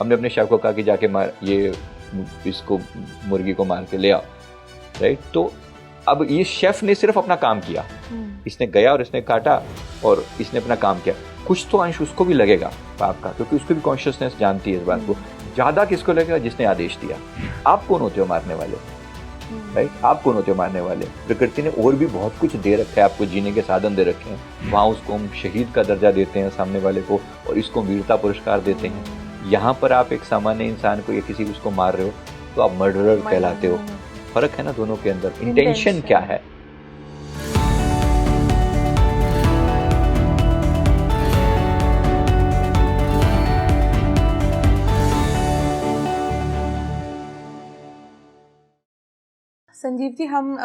हमने अपने शेफ को कहा कि जाके मार ये इसको मुर्गी को मार के ले आओ, राइट। तो अब ये शेफ ने सिर्फ अपना काम किया, इसने गया और इसने काटा और इसने अपना काम किया। कुछ तो अंश उसको भी लगेगा पाप का, क्योंकि उसको भी कॉन्शियसनेस जानती है इस बात को। ज्यादा किसको लगेगा? जिसने आदेश दिया। आप कौन होते हो मारने वाले, राइट? आप कौन होते हो मारने वाले? प्रकृति ने और भी बहुत कुछ दे रखा है आपको, जीने के साधन दे रखे हैं। वहाँ उसको हम शहीद का दर्जा देते हैं सामने वाले को, और इसको वीरता पुरस्कार देते हैं। यहाँ पर आप एक सामान्य इंसान को या किसी उसको मार रहे हो तो आप मर्डरर कहलाते हो। फर्क है ना दोनों के अंदर, इंटेंशन क्या है। संजीव जी, हम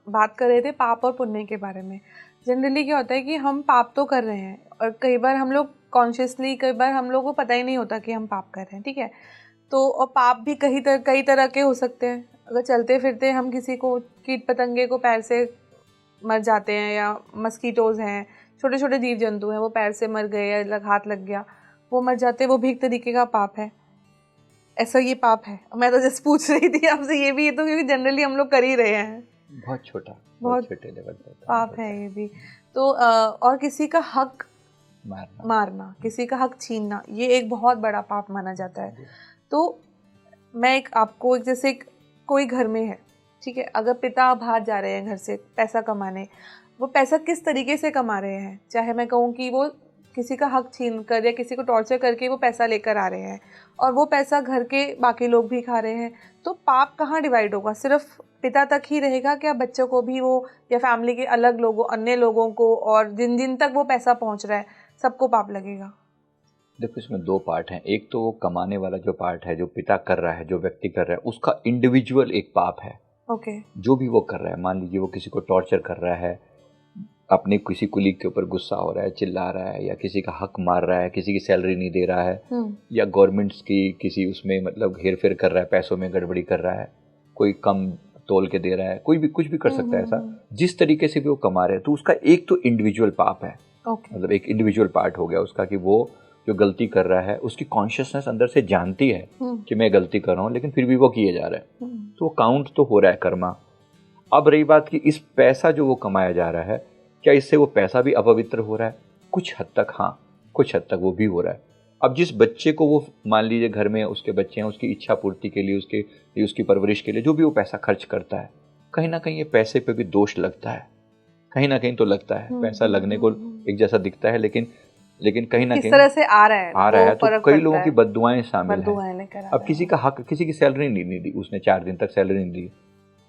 बात कर रहे थे पाप और पुण्य के बारे में। जनरली क्या होता है कि हम पाप तो कर रहे हैं, और कई बार हम लोग कॉन्शियसली, कई बार हम लोग को पता ही नहीं होता कि हम पाप कर रहे हैं, ठीक है। तो और पाप भी कई तरह के हो सकते हैं। अगर चलते फिरते हम किसी को, कीट पतंगे को पैर से मर जाते हैं, या मस्कीटोज़ हैं, छोटे छोटे जीव जंतु हैं, वो पैर से मर गए या हाथ लग गया वो मर जाते हैं, वो भी एक तरीके का पाप है। ऐसा ये पाप है? मैं तो जस्ट पूछ रही थी आपसे ये भी, ये तो क्योंकि जनरली हम लोग कर ही रहे हैं। बहुत छोटे लेवल पर पाप है ये भी। तो और किसी का हक मारना, किसी का हक छीनना, ये एक बहुत बड़ा पाप माना जाता है। तो मैं आपको जैसे कोई घर में है, ठीक है, अगर पिता बाहर जा रहे हैं घर से पैसा कमाने, वो पैसा किस तरीके से कमा रहे हैं, चाहे मैं कहूँ कि वो किसी का हक छीन कर या किसी को टॉर्चर करके वो पैसा लेकर आ रहे हैं, और वो पैसा घर के बाकी लोग भी खा रहे हैं, तो पाप कहाँ डिवाइड होगा? सिर्फ पिता तक ही रहेगा क्या? बच्चों को भी वो, या फैमिली के अलग लोगों, अन्य लोगों को, और जिन जिन तक वो पैसा पहुँच रहा है सबको पाप लगेगा? देखो, इसमें दो पार्ट हैं। एक तो वो कमाने वाला जो पार्ट है, जो पिता कर रहा है, जो व्यक्ति कर रहा है, उसका इंडिविजुअल एक पाप है। ओके। जो भी वो कर रहा है, मान लीजिए वो किसी को टॉर्चर कर रहा है, अपने किसी कुलीग के ऊपर गुस्सा हो रहा है, चिल्ला रहा है, या किसी का हक मार रहा है, किसी की सैलरी नहीं दे रहा है, या गवर्नमेंट्स की किसी उसमें मतलब हेर फेर कर रहा है, पैसों में गड़बड़ी कर रहा है, कोई कम तोल के दे रहा है, कोई भी कुछ भी कर सकता है ऐसा। जिस तरीके से भी वो कमा रहे हैं, तो उसका एक तो इंडिविजुअल पाप है। मतलब एक इंडिविजुअल पार्ट हो गया उसका, कि वो जो गलती कर रहा है उसकी कॉन्शियसनेस अंदर से जानती है कि मैं गलती कर रहा हूँ, लेकिन फिर भी वो किए जा रहा है, तो वो काउंट तो हो रहा है कर्मा। अब रही बात कि इस पैसा जो वो कमाया जा रहा है, क्या इससे वो पैसा भी अपवित्र हो रहा है? कुछ हद तक हाँ, कुछ हद तक वो भी हो रहा है। अब जिस बच्चे को वो, मान लीजिए घर में उसके बच्चे हैं, उसकी इच्छा पूर्ति के लिए, उसकी परवरिश के लिए जो भी वो पैसा खर्च करता है, कहीं ना कहीं ये पैसे पे भी दोष लगता है, कहीं ना कहीं तो लगता है। पैसा लगने को एक जैसा दिखता है, लेकिन कहीं ना कहीं किस तरह से आ रहा है तो कई लोगों की बद्दुआएं शामिल हैं। अब किसी का हक, किसी की सैलरी नहीं दी, उसने 4 दिन तक सैलरी नहीं दी,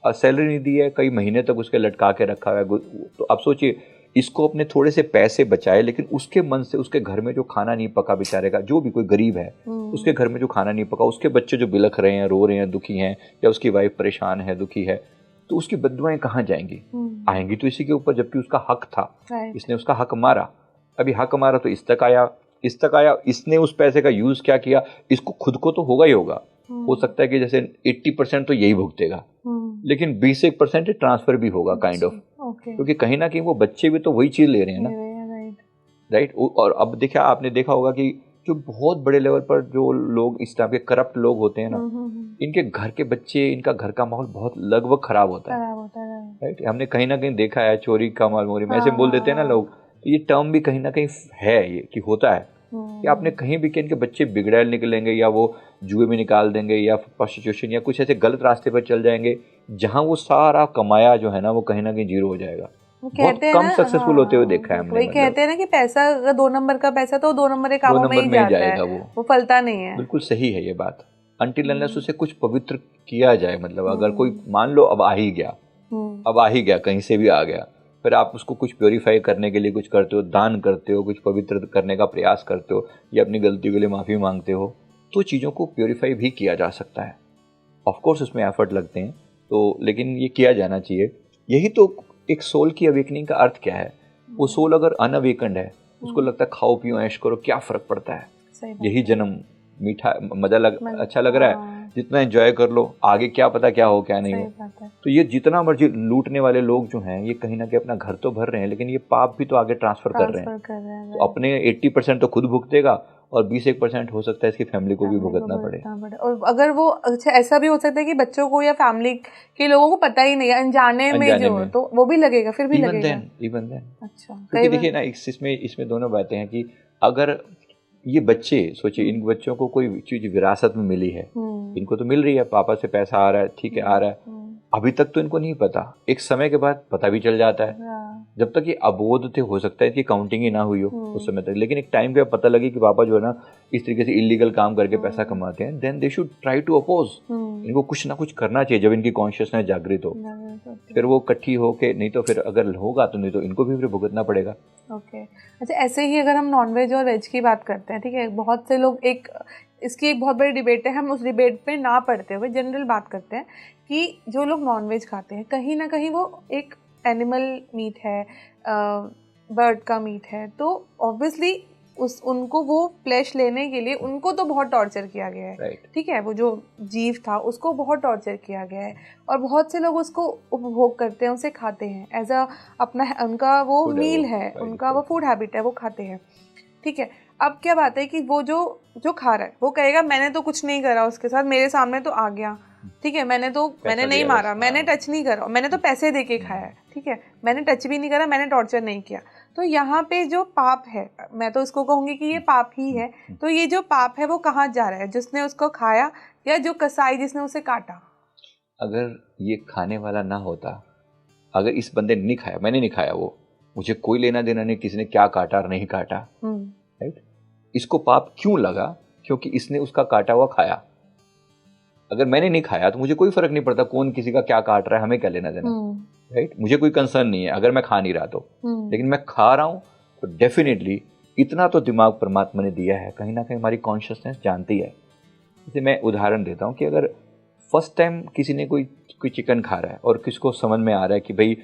और सैलरी नहीं दी है, कई महीने तक उसके लटका के रखा है। तो अब सोचिए, इसको अपने थोड़े से पैसे बचाए, लेकिन उसके मन से उसके घर में जो खाना नहीं पका, बेचारे का जो भी कोई गरीब है, उसके घर में जो खाना नहीं पका, उसके बच्चे जो बिलख रहे हैं, रो रहे हैं, दुखी हैं, या उसकी वाइफ परेशान है, दुखी है, तो उसकी बद्दुआएं कहाँ जाएंगी? आएंगी तो इसी के ऊपर, जबकि उसका हक था, इसने उसका हक मारा। अभी हक मारा तो इस तक आया, इसने उस पैसे का यूज क्या किया, इसको खुद को तो होगा ही होगा। हो सकता है कि जैसे 80% तो यही भुगतेगा, लेकिन 20% ट्रांसफर भी होगा काइंड ऑफ, क्योंकि कहीं ना कहीं वो बच्चे भी तो वही चीज ले रहे हैं ना, राइट। और अब देखा, आपने देखा होगा कि जो बहुत बड़े लेवल पर जो लोग इस टाइप के करप्ट लोग होते हैं ना, इनके घर के बच्चे, इनका घर का माहौल बहुत लगभग खराब होता है, राइट। हमने कहीं ना कहीं देखा है, चोरी का मालमोरी में ऐसे बोल देते हैं ना लोग, तो ये टर्म भी कहीं ना कहीं है ये, कि होता है कि आपने कहीं भी कि इनके बच्चे बिगड़ैल निकलेंगे, या वो जुए में निकाल देंगे, या प्रोस्टिट्यूशन या कुछ ऐसे गलत रास्ते पर चल जाएंगे, जहां वो सारा कमाया जो है ना, वो कहीं ना कहीं जीरो हो जाएगा। बहुत कम सक्सेसफुल होते हुए देखा है हमने। वही कहते हैं ना कि पैसा अगर 2 नंबर का पैसा तो 2 नंबर के कामों में ही जाता है, वो फलता नहीं है। बिल्कुल सही है ये बात। अनटिल अनलेस उसे कुछ पवित्र किया जाए, मतलब अगर कोई मान लो अब आ ही गया कहीं से भी आ गया, फिर आप उसको कुछ प्योरीफाई करने के लिए कुछ करते हो, दान करते हो, कुछ पवित्र करने का प्रयास करते हो, या अपनी गलती के लिए माफ़ी मांगते हो, तो चीज़ों को प्योरीफाई भी किया जा सकता है। ऑफकोर्स उसमें एफर्ट लगते हैं, तो लेकिन ये किया जाना चाहिए। यही तो एक सोल की अवेकनिंग का अर्थ क्या है। वो सोल अगर अनअवेकन्ड है, उसको लगता है खाओ पियो ऐश करो, क्या फ़र्क पड़ता है, यही जन्म मीठा अच्छा लग रहा है, जितना एंजॉय कर लो, आगे क्या पता क्या हो क्या नहीं हो। तो ये जितना मर्जी लूटने वाले लोग जो हैं, ये कहीं ना कहीं अपना घर तो भर रहे हैं, लेकिन ये पाप भी तो आगे ट्रांसफर कर रहे हैं। तो अपने 80% तो खुद भुगतेगा, और 20-1% हो सकता है इसकी फैमिली को भी भुगतना पड़े। और अगर वो अच्छा ऐसा भी हो सकता है कि बच्चों को या फैमिली के लोगों को पता ही नहीं है, अनजाने में जो तो वो भी लगेगा, फिर भी लगेगा। इवन देन अच्छा, क्योंकि देखिए ना इसमें दोनों बातें हैं कि अगर ये बच्चे सोचिए, इन बच्चों को कोई चीज विरासत में मिली है, इनको तो मिल रही है, पापा से पैसा आ रहा है, ठीक है आ रहा है, अभी तक तो इनको नहीं पता, एक समय के बाद पता भी चल जाता है। जब तक ये अबोध थे हो सकता है कि काउंटिंग ही ना हुई हो उस समय तक, लेकिन एक टाइम पे पता लगे कि पापा जो है ना इस तरीके से इलीगल काम करके पैसा कमाते हैं, then they should try to oppose. इनको कुछ ना कुछ करना चाहिए जब इनकी कॉन्शियसनेस जागृत हो, फिर वो इकट्ठी हो के, नहीं तो फिर अगर होगा तो नहीं तो इनको भी फिर भुगतना पड़ेगा। ओके अच्छा, ऐसे ही अगर हम नॉनवेज और वेज की बात करते हैं, ठीक है, बहुत से लोग इसकी एक बहुत बड़ी डिबेट है, हम उस डिबेट पे ना पढ़ते हुए जनरल बात करते हैं कि जो लोग नॉनवेज खाते हैं कहीं ना कहीं वो एक एनिमल मीट है, बर्ड का मीट है, तो ऑब्वियसली उनको वो फ्लैश लेने के लिए उनको तो बहुत टॉर्चर किया गया है, ठीक है, वो जो जीव था उसको बहुत टॉर्चर किया गया है और बहुत से लोग उसको उपभोग करते हैं, उसे खाते हैं एज अ अपना, उनका वो मील है, उनका वो फूड हैबिट है, वो खाते हैं, ठीक है। अब क्या बात है कि वो जो खा रहा है वो कहेगा मैंने तो कुछ नहीं करा उसके साथ, मेरे सामने तो आ गया, ठीक है, मैंने नहीं मारा, मैंने टच नहीं करा, मैंने तो पैसे दे के खाया है, ठीक है, मैंने टच भी नहीं करा, मैंने टॉर्चर नहीं किया। तो यहाँ पे जो पाप है, मैं तो इसको कहूँगी कि ये पाप ही है। तो ये जो पाप है वो कहाँ जा रहा है, जिसने उसको खाया या जो कसाई जिसने उसे काटा? अगर ये खाने वाला ना होता, अगर इस बंदे ने नहीं खाया, मैंने नहीं खाया, वो मुझे कोई लेना देना नहीं किसी ने क्या काटा और नहीं काटा, राइट, इसको पाप क्यों लगा? क्योंकि इसने उसका काटा हुआ खाया। अगर मैंने नहीं खाया तो मुझे कोई फर्क नहीं पड़ता कौन किसी का क्या काट रहा है, हमें क्या लेना देना, राइट, मुझे कोई कंसर्न नहीं है अगर मैं खा नहीं रहा तो, लेकिन मैं खा रहा हूं तो डेफिनेटली इतना तो दिमाग परमात्मा ने दिया है, कहीं ना कहीं हमारी कॉन्शियसनेस जानती है। जैसे मैं उदाहरण देता हूं कि अगर फर्स्ट टाइम किसी ने कोई चिकन खा रहा है और किसको समझ में आ रहा है कि भाई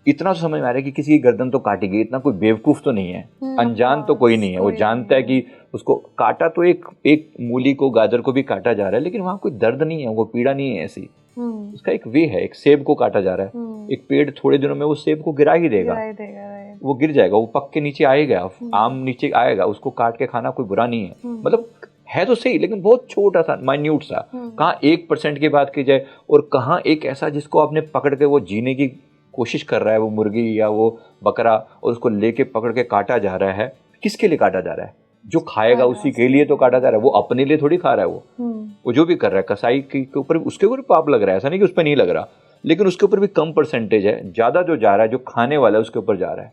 इतना तो समझ में आ रहा है कि किसी की गर्दन तो काटेगी, इतना कोई बेवकूफ तो नहीं है, अनजान तो कोई नहीं है, वो जानता है कि उसको काटा तो एक मूली को, गाजर को भी काटा जा रहा है, लेकिन वहां कोई दर्द नहीं है, वो पीड़ा नहीं है ऐसी, उसका एक वे है, एक सेब को काटा जा रहा है, एक पेड़ थोड़े दिनों में वो सेब को गिरा ही देगा, वो गिर जाएगा, वो पक के नीचे आएगा, आम नीचे आएगा, उसको काट के खाना कोई बुरा नहीं है, मतलब है तो सही, लेकिन बहुत छोटा सा, माइन्यूट सा, कहाँ 1% की बात की जाए और कहाँ एक ऐसा जिसको आपने पकड़ के वो जीने की कोशिश कर रहा है, वो मुर्गी या वो बकरा, और उसको लेके पकड़ के काटा जा रहा है। किसके लिए काटा जा रहा है? जो खाएगा उसी के लिए तो काटा जा रहा है, वो अपने लिए थोड़ी खा रहा है, वो जो भी कर रहा है कसाई के ऊपर, उसके ऊपर पाप लग रहा है, ऐसा नहीं कि उस पर नहीं लग रहा, लेकिन उसके ऊपर भी कम परसेंटेज है, ज्यादा जो जा रहा है, जो खाने वाला है उसके ऊपर जा रहा है,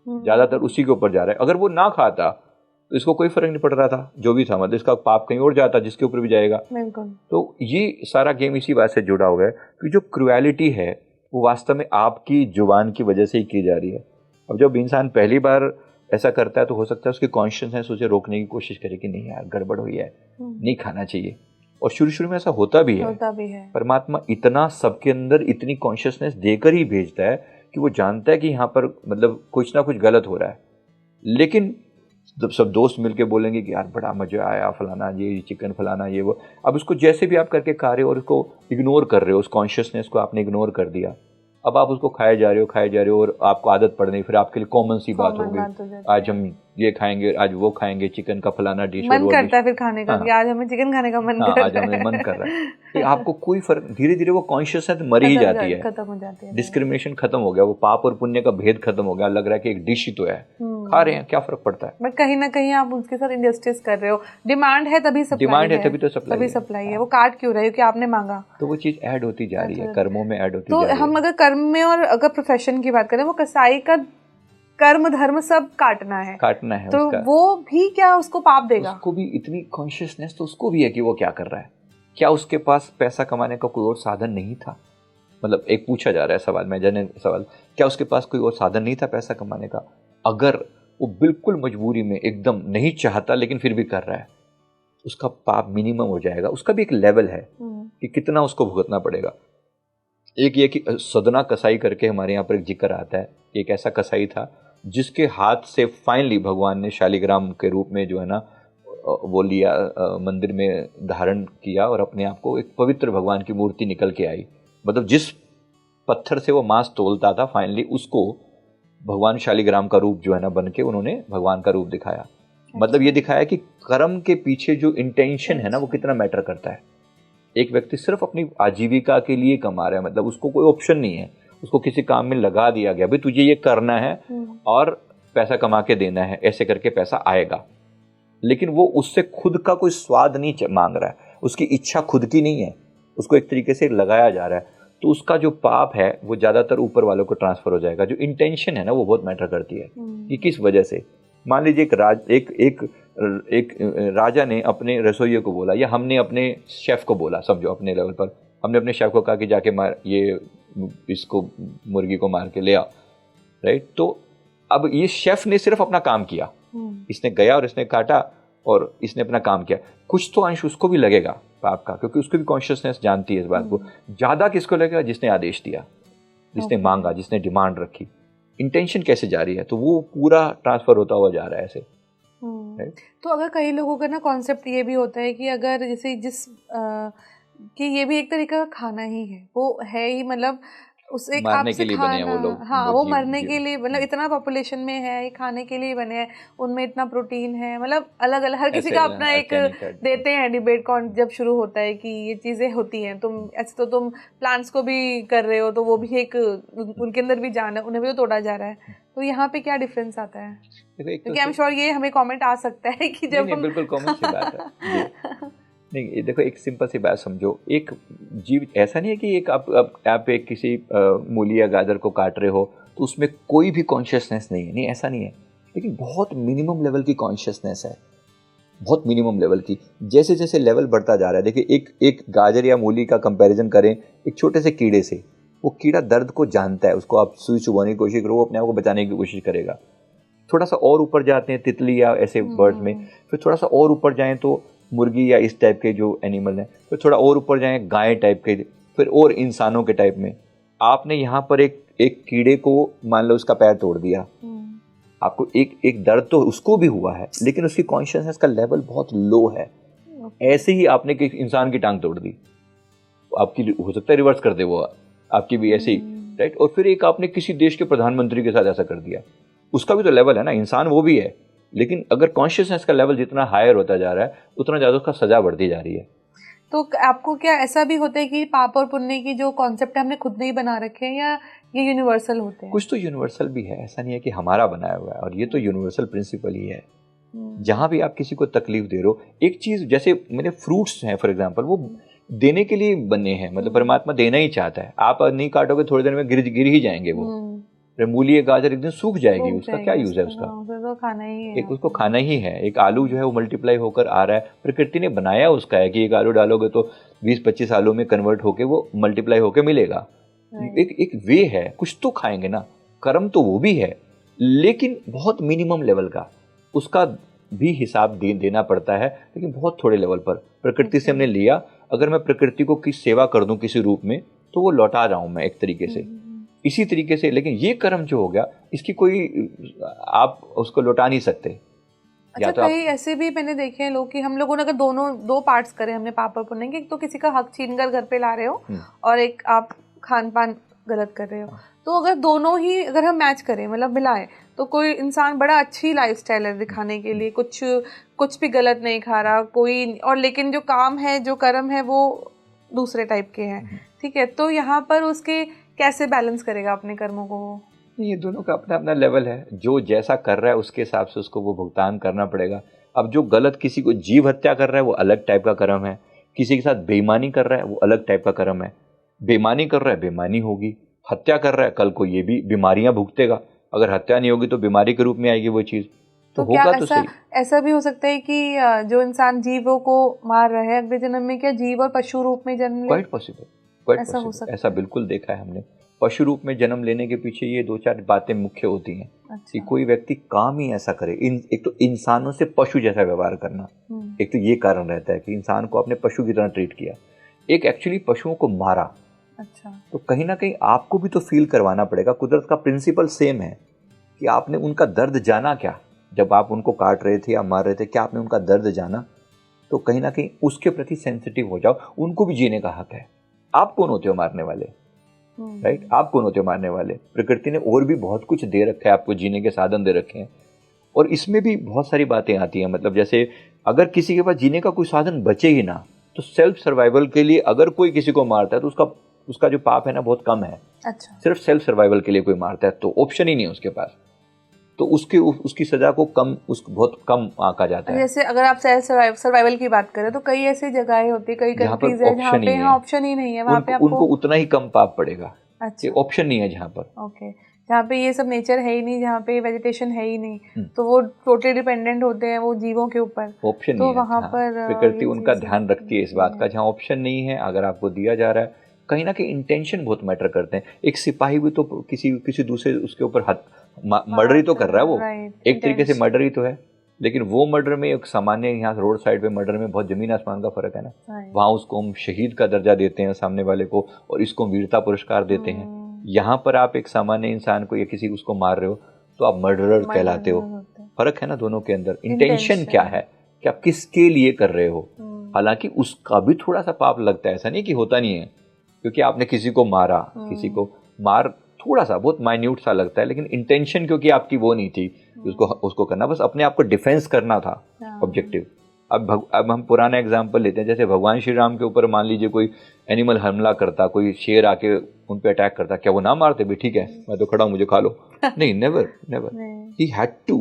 ज्यादातर उसी के ऊपर जा रहा है। अगर वो ना खाता तो इसको कोई फर्क नहीं पड़ रहा था, जो भी था, मतलब इसका पाप कहीं और जाता जिसके ऊपर भी जाएगा। तो ये सारा गेम इसी बात से जुड़ा हुआ है कि जो क्रुएलिटी है वो वास्तव में आपकी जुबान की वजह से ही की जा रही है। अब जब इंसान पहली बार ऐसा करता है तो हो सकता है उसकी कॉन्शियसनेस उसे रोकने की कोशिश करे कि नहीं यार गड़बड़ हुई है, नहीं खाना चाहिए, और शुरू में ऐसा होता भी है। परमात्मा इतना सबके अंदर इतनी कॉन्शियसनेस देकर ही भेजता है कि वो जानता है कि यहाँ पर मतलब कुछ ना कुछ गलत हो रहा है, लेकिन जब सब दोस्त मिलके बोलेंगे कि यार बड़ा मजा आया, फलाना ये चिकन, फलाना ये वो, अब उसको जैसे भी आप करके खा रहे हो और उसको इग्नोर कर रहे हो, उस कॉन्शियसनेस को आपने इग्नोर कर दिया, अब आप उसको खाए जा रहे हो और आपको आदत पड़ गई, फिर आपके लिए कॉमन सी बात हो गई, आज हम ये खाएंगे, आज वो खाएंगे, चिकन का फलाना डिश, मन करता है फिर खाने का, कि आज हमें चिकन खाने का मन कर रहा है, आज हमें मन कर रहा है, तो आपको कोई फर्क, धीरे धीरे वो कॉन्शियसनेस मर ही जाती है, खत्म हो जाती है, डिस्क्रिमिनेशन खत्म हो गया, वो पाप और पुण्य का भेद खत्म हो गया, लग रहा है कि एक डिश ही तो है, खा रहे हैं, क्या फर्क पड़ता है। बट कहीं ना कहीं आप उसके साथ इंजस्टिस कर रहे हो, डिमांड है तभी सप्लाई, डिमांड है तभी तो सप्लाई है, वो काट क्यों रहे हो कि आपने मांगा, तो वो चीज ऐड होती जा रही है, कर्मों में ऐड होती जा रही है। तो हम अगर कर्म में और अगर प्रोफेशन की बात करें, वो कसाई का कर्म धर्म सब काटना है तो उसका। वो भी क्या उसको पाप देगा? उसको भी इतनी कॉन्शियसनेस तो उसको भी है कि वो क्या कर रहा है, क्या उसके पास पैसा कमाने का कोई और साधन नहीं था? मतलब एक पूछा जा रहा है सवाल, मैं जाने सवाल, क्या उसके पास कोई और साधन नहीं था पैसा कमाने का? अगर वो बिल्कुल मजबूरी में एकदम नहीं चाहता लेकिन फिर भी कर रहा है, उसका पाप मिनिमम हो जाएगा। उसका भी एक लेवल है कि कितना उसको भुगतना पड़ेगा। एक ये कि सदना कसाई करके हमारे यहाँ पर एक जिक्र आता है, एक ऐसा कसाई था जिसके हाथ से फाइनली भगवान ने शालिग्राम के रूप में जो है ना वो लिया, मंदिर में धारण किया और अपने आप को एक पवित्र भगवान की मूर्ति निकल के आई। मतलब जिस पत्थर से वो मांस तोलता था, फाइनली उसको भगवान शालिग्राम का रूप जो है ना बन के उन्होंने भगवान का रूप दिखाया। मतलब ये दिखाया कि कर्म के पीछे जो इंटेंशन है ना वो कितना मैटर करता है। एक व्यक्ति सिर्फ अपनी आजीविका के लिए कमा रहा है, मतलब उसको कोई ऑप्शन नहीं है, उसको किसी काम में लगा दिया गया, भाई तुझे ये करना है और पैसा कमा के देना है, ऐसे करके पैसा आएगा, लेकिन वो उससे खुद का कोई स्वाद नहीं मांग रहा है, उसकी इच्छा खुद की नहीं है, उसको एक तरीके से लगाया जा रहा है, तो उसका जो पाप है वो ज़्यादातर ऊपर वालों को ट्रांसफर हो जाएगा। जो इंटेंशन है ना वो बहुत मैटर करती है कि किस वजह से। मान लीजिए एक राजा ने अपने रसोइये को बोला, या हमने अपने शेफ़ को बोला, समझो अपने लेवल पर हमने अपने शेफ़ को कहा कि जाके मार ये इसको मुर्गी को मार के ले आ, राइट। तो अब ये शेफ़ ने सिर्फ अपना काम किया, इसने गया और इसने काटा और इसने अपना काम किया, कुछ तो अंश उसको भी लगेगा पाप का, क्योंकि उसकी भी कॉन्शियसनेस जानती है इस बात को। ज़्यादा किसको लगेगा? जिसने आदेश दिया, जिसने मांगा, जिसने डिमांड रखी। इंटेंशन कैसे जा रही है, तो वो पूरा ट्रांसफर होता हुआ जा रहा है ऐसे। तो अगर कई लोगों का ना कॉन्सेप्ट ये भी होता है कि अगर जैसे कि ये भी एक तरीका का खाना ही है, वो है ही, मतलब उसे मरने के लिए बने हैं वो लोग। हाँ, वो मरने के लिए, मतलब इतना पॉपुलेशन में है, ये खाने के लिए बने हैं, उनमें इतना प्रोटीन है, मतलब अलग अलग हर किसी का अपना एक देते हैं डिबेट कौन जब शुरू होता है कि ये चीज़ें होती हैं। तुम ऐसे तो तुम प्लांट्स को भी कर रहे हो, तो वो भी एक उनके अंदर भी जान है, उन्हें भी तो तोड़ा जा रहा है। तो यहाँ पे क्या डिफरेंस आता है? क्योंकि आई एम श्योर ये हमें कमेंट आ सकता है कि जब हम बिल्कुल कॉमन सी बात है। नहीं, देखो एक सिंपल सी बात समझो, एक जीव ऐसा नहीं है कि एक आप एक किसी मूली या गाजर को काट रहे हो तो उसमें कोई भी कॉन्शियसनेस नहीं है, नहीं ऐसा नहीं है, लेकिन बहुत मिनिमम लेवल की कॉन्शियसनेस है, बहुत मिनिमम लेवल की। जैसे जैसे लेवल बढ़ता जा रहा है, देखिए एक गाजर या मूली का कंपैरिजन करें एक छोटे से कीड़े से, वो कीड़ा दर्द को जानता है, उसको आप सुई चुभाने की कोशिश करो, वो अपने आप को बचाने की कोशिश करेगा। थोड़ा सा और ऊपर जाते हैं तितली या ऐसे बर्ड्स में, फिर थोड़ा सा और ऊपर जाएं तो मुर्गी या इस टाइप के जो एनिमल हैं, फिर थोड़ा और ऊपर जाएं गाय टाइप के, फिर और इंसानों के टाइप में। आपने यहाँ पर एक कीड़े को मान लो उसका पैर तोड़ दिया, आपको एक दर्द तो उसको भी हुआ है, लेकिन उसकी कॉन्शियसनेस का लेवल बहुत लो है। ऐसे ही आपने एक इंसान की टांग तोड़ दी, आपकी हो सकता है रिवर्स कर दे वो आपकी भी ऐसे ही, राइट। और फिर एक आपने किसी देश के प्रधानमंत्री के साथ ऐसा कर दिया, उसका भी तो लेवल है ना, इंसान वो भी है, लेकिन अगर कॉन्शियसनेस का लेवल जितना हायर होता जा रहा है उतना ज़्यादा उसका सजा बढ़ती जा रही है। तो आपको क्या ऐसा भी होता है कि पाप और पुण्य की जो कॉन्सेप्ट है हमने खुद नहीं बना रखे हैं, या ये यूनिवर्सल होते हैं? कुछ तो यूनिवर्सल भी है, ऐसा नहीं है कि हमारा बनाया हुआ है, और ये तो यूनिवर्सल प्रिंसिपल ही है। जहाँ भी आप किसी को तकलीफ दे रहे हो, एक चीज़ जैसे मेरे फ्रूट्स हैं फॉर एग्जाम्पल, वो देने के लिए बने हैं, मतलब परमात्मा देना ही चाहता है। आप नहीं काटोगे थोड़ी देर में गिर ही जाएंगे वो, मूली या गाजर एक दिन सूख जाएगी, उसका क्या यूज है? उसका तो खाना ही है, एक उसको खाना ही है। एक आलू जो है वो मल्टीप्लाई होकर आ रहा है, प्रकृति ने बनाया उसका है कि एक आलू डालोगे तो 20-25 सालों में कन्वर्ट होके वो मल्टीप्लाई होके मिलेगा। एक वे है, कुछ तो खाएंगे ना, कर्म तो वो भी है, लेकिन बहुत मिनिमम लेवल का, उसका भी हिसाब देना पड़ता है, लेकिन बहुत थोड़े लेवल पर। प्रकृति से हमने लिया, अगर मैं प्रकृति को किस सेवा कर दूं किसी रूप में, तो वो लौटा रहा हूं मैं एक तरीके से, इसी तरीके से। लेकिन ये कर्म जो हो गया, इसकी कोई आप उसको लौटा नहीं सकते। अच्छा, तो कई ऐसे भी मैंने देखे हैं लोग कि हम लोगों ने अगर दो पार्ट्स करे हमने पाप और पुण्य के, तो किसी का हक छीन कर घर पे ला रहे हो और एक आप खान पान गलत कर रहे हो, तो अगर दोनों ही अगर हम मैच करें, मतलब मिलाएं, तो कोई इंसान बड़ा अच्छी लाइफस्टाइल है दिखाने के लिए, कुछ भी गलत नहीं खा रहा कोई, और लेकिन जो काम है, जो कर्म है, वो दूसरे टाइप के हैं, ठीक है। तो यहाँ पर उसके कैसे बैलेंस करेगा अपने कर्मों को? ये दोनों का अपना अपना लेवल है, जो जैसा कर रहा है उसके हिसाब से उसको वो भुगतान करना पड़ेगा। अब जो गलत किसी को जीव हत्या कर रहा है वो अलग टाइप का कर्म है, किसी के साथ बेईमानी कर रहा है वो अलग टाइप का कर्म है। बेईमानी कर रहा है बेईमानी होगी, हत्या कर रहा है कल को ये भी बीमारियां भुगतेगा, अगर हत्या नहीं होगी तो बीमारी के रूप में आएगी वो चीज़, तो होगा तो सही। ऐसा भी हो सकता है कि जो इंसान जीवों को मार रहा है अगले जन्म में क्या जीव और पशु रूप में जन्म ले? क्वाइट पॉसिबल, ऐसा हो सकता है, ऐसा बिल्कुल देखा है हमने। पशु रूप में जन्म लेने के पीछे ये 2-4 बातें मुख्य होती हैं। अच्छा। कि कोई व्यक्ति काम ही ऐसा करे, एक तो इंसानों से पशु जैसा व्यवहार करना, एक तो ये कारण रहता है कि इंसान को आपने पशु की तरह ट्रीट किया, एक एक्चुअली पशुओं को मारा। अच्छा। तो कहीं ना कहीं आपको भी तो फील करवाना पड़ेगा। कुदरत का प्रिंसिपल सेम है कि आपने उनका दर्द जाना क्या, जब आप उनको काट रहे थे या मार रहे थे, क्या आपने उनका दर्द जाना? तो कहीं ना कहीं उसके प्रति सेंसिटिव हो जाओ, उनको भी जीने का हक है। आप कौन होते हो मारने वाले, राइट? आप कौन होते हो मारने वाले? प्रकृति ने और भी बहुत कुछ दे रखा है आपको, जीने के साधन दे रखे हैं। और इसमें भी बहुत सारी बातें आती हैं, मतलब जैसे अगर किसी के पास जीने का कोई साधन बचे ही ना, तो सेल्फ सर्वाइवल के लिए अगर कोई किसी को मारता है तो उसका जो पाप है ना बहुत कम है। अच्छा। सिर्फ सेल्फ सर्वाइवल के लिए कोई मारता है तो ऑप्शन ही नहीं है उसके पास, तो उसकी सजा को बहुत कम आंका जाता है। जैसे अगर आप सेल्फ सर्वाइवल की बात करें तो कई ऐसी जगहें होती है, कई कंट्रीज है जहाँ पे ऑप्शन ही नहीं है, वहाँ पे उनको उतना ही कम पाप पड़ेगा। अच्छा। ऑप्शन नहीं है जहाँ पर। ओके। जहाँ पे ये सब नेचर है ही नहीं, जहाँ पे वेजिटेशन है ही नहीं, तो वो टोटली डिपेंडेंट होते हैं वो जीवों के ऊपर, ऑप्शन तो नहीं है। वहाँ पर प्रकृति उनका ध्यान रखती है इस बात का, जहाँ ऑप्शन नहीं है अगर आपको दिया जा रहा है, कहीं ना कहीं इंटेंशन बहुत मैटर करते हैं। एक सिपाही भी तो किसी दूसरे उसके ऊपर मर्डर ही तो कर रहा है, वो एक तरीके से मर्डर ही तो है, लेकिन वो मर्डर में एक सामान्य यहाँ रोड साइड पे मर्डर में बहुत जमीन आसमान का फर्क है ना। वहाँ उसको हम शहीद का दर्जा देते हैं सामने वाले को, और इसको वीरता पुरस्कार देते हैं। यहाँ पर आप एक सामान्य इंसान को या किसी उसको मार रहे हो तो आप मर्डरर कहलाते हो। फर्क है ना दोनों के अंदर। इंटेंशन क्या है कि आप किसके लिए कर रहे हो। हालांकि उसका भी थोड़ा सा पाप लगता है, ऐसा नहीं कि होता नहीं है, क्योंकि आपने किसी को मारा, किसी को मार थोड़ा सा बहुत माइन्यूट सा लगता है, लेकिन इंटेंशन क्योंकि आपकी वो नहीं थी उसको करना, बस अपने आप को डिफेंस करना था ऑब्जेक्टिव। अब हम पुराना एग्जाम्पल लेते हैं, जैसे भगवान श्री राम के ऊपर मान लीजिए कोई एनिमल हमला करता, कोई शेर आके उन पे अटैक करता, क्या वो ना मारते भी, ठीक है मैं तो खड़ा हूं मुझे खा लो? नहीं, नेवर ही हैड टू,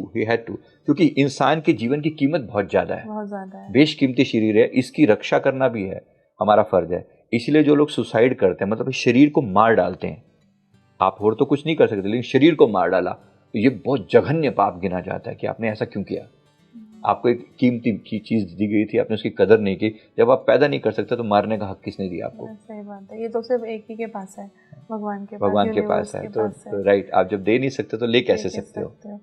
क्योंकि इंसान के जीवन की कीमत बहुत ज्यादा है, बेशकीमती शरीर है, इसकी रक्षा करना भी है हमारा फर्ज है। इसलिए जो लोग सुसाइड करते हैं, मतलब शरीर को मार डालते हैं, आप और तो कुछ नहीं कर सकते लेकिन शरीर को मार डाला, तो ये बहुत जघन्य पाप गिना जाता है कि आपने ऐसा क्यों किया। आपको एक कीमती की चीज दी गई थी, आपने उसकी कदर नहीं की। जब आप पैदा नहीं कर सकते तो मारने का हक किसने दिया आपको? सही बात है, ये तो सिर्फ एक ही के पास है, भगवान के पास है। तो राइट, आप जब दे नहीं सकते तो ले कैसे सकते हो?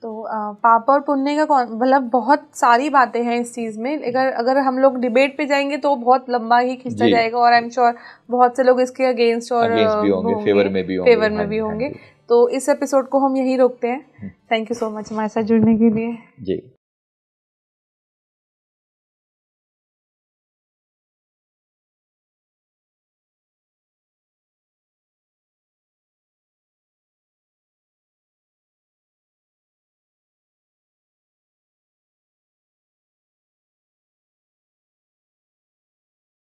तो पाप और पुण्य का मतलब बहुत सारी बातें हैं इस चीज़ में। अगर हम लोग डिबेट पे जाएंगे तो बहुत लंबा ही खिंचता जाएगा, और आई एम श्योर बहुत से लोग इसके अगेंस्ट भी होंगे, फेवर में भी होंगे। तो इस एपिसोड को हम यहीं रोकते हैं। थैंक यू सो मच हमारे साथ जुड़ने के लिए। जी।